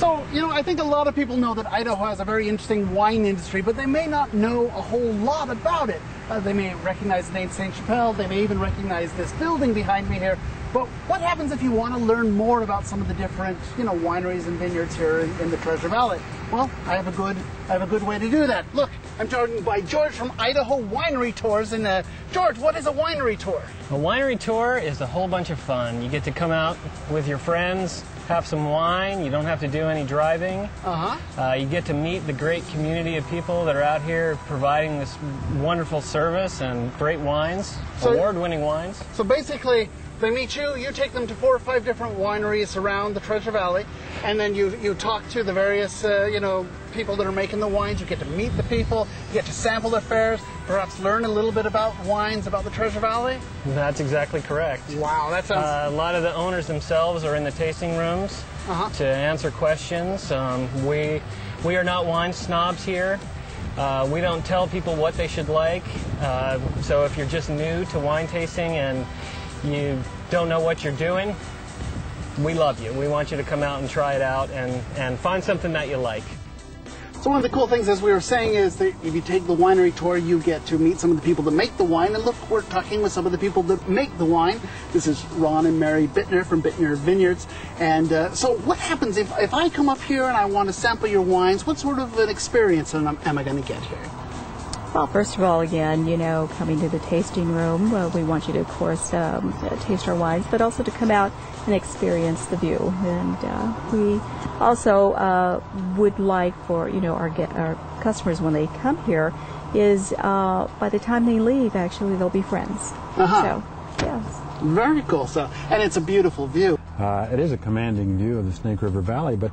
So, you know, I think a lot of people know that Idaho has a very interesting wine industry, but they may not know a whole lot about it. They may recognize the name St. Chapelle, they may even recognize this building behind me here. But what happens if you want to learn more about some of the different, you know, wineries and vineyards here in the Treasure Valley? Well, I have a good way to do that. Look, I'm joined by George from Idaho Winery Tours. And George, what is a winery tour? A winery tour is a whole bunch of fun. You get to come out with your friends, have some wine. You don't have to do any driving. You get to meet the great community of people that are out here providing this wonderful service and great wines, award-winning wines. So basically, they meet you, you take them to 4 or 5 different wineries around the Treasure Valley, and then you talk to the various you know, people that are making the wines. You get to meet the people, you get to sample their fares, perhaps learn a little bit about wines, about the Treasure Valley. That's exactly correct. Wow, that sounds... a lot of the owners themselves are in the tasting rooms to answer questions. We are not wine snobs here. We don't tell people what they should like. So if you're just new to wine tasting and you don't know what you're doing, we love you. We want you to come out and try it out and find something that you like. So one of the cool things, as we were saying, is that if you take the winery tour, you get to meet some of the people that make the wine. And look, we're talking with some of the people that make the wine. This is Ron and Mary Bittner from Bittner Vineyards. And so what happens if I come up here and I want to sample your wines? What sort of an experience am I going to get here? Well, first of all, again, you know, coming to the tasting room, we want you to, of course, taste our wines, but also to come out and experience the view. And we also would like for, you know, our customers, when they come here, is by the time they leave, actually, they'll be friends. So, yes. Very cool. So, and it's a beautiful view. It is a commanding view of the Snake River Valley, but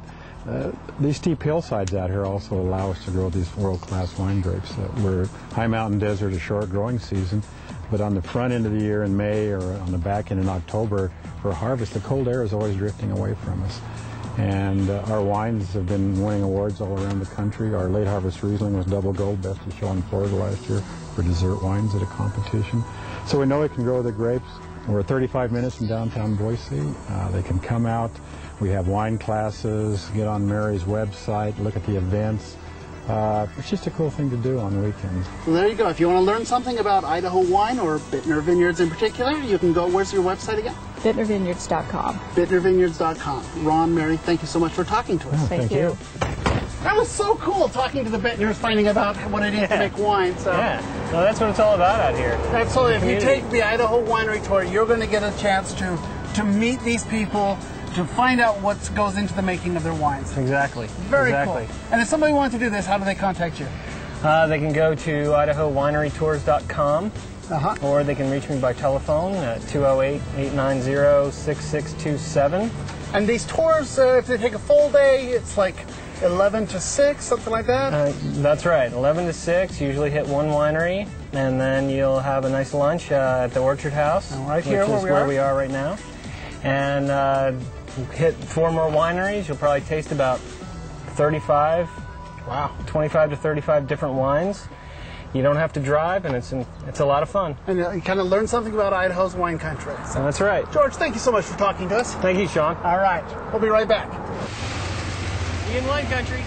these steep hillsides out here also allow us to grow these world-class wine grapes. We're high mountain desert, a short growing season, but on the front end of the year in May or on the back end in October for harvest, the cold air is always drifting away from us. And our wines have been winning awards all around the country. Our late harvest Riesling was double gold, best of show in Florida last year for dessert wines at a competition. So we know we can grow the grapes. We're 35 minutes from downtown Boise. They can come out. We have wine classes, get on Mary's website, look at the events. It's just a cool thing to do on weekends. So there you go. If you want to learn something about Idaho wine or Bittner Vineyards in particular, you can go, where's your website again? BittnerVineyards.com. BittnerVineyards.com. Ron, Mary, thank you so much for talking to us. Oh, thank you. That was so cool, talking to the Bittners, finding about what it is to make wine. So. Yeah, well, that's what it's all about out here. Absolutely. If you take the Idaho Winery Tour, you're going to get a chance to meet these people, to find out what goes into the making of their wines. Exactly. Very cool. And if somebody wants to do this, how do they contact you? They can go to IdahoWineryTours.com, or they can reach me by telephone at 208-890-6627. And these tours, if they take a full day, it's like 11 to 6, something like that? That's right, 11 to 6, usually hit one winery, and then you'll have a nice lunch at the Orchard House, right here which is where we are right now. And hit 4 more wineries. You'll probably taste about 25 to 35 different wines. You don't have to drive, and it's a lot of fun. And you kind of learn something about Idaho's wine country. So. That's right. George, thank you so much for talking to us. Thank you, Sean. All right, we'll be right back. In wine country.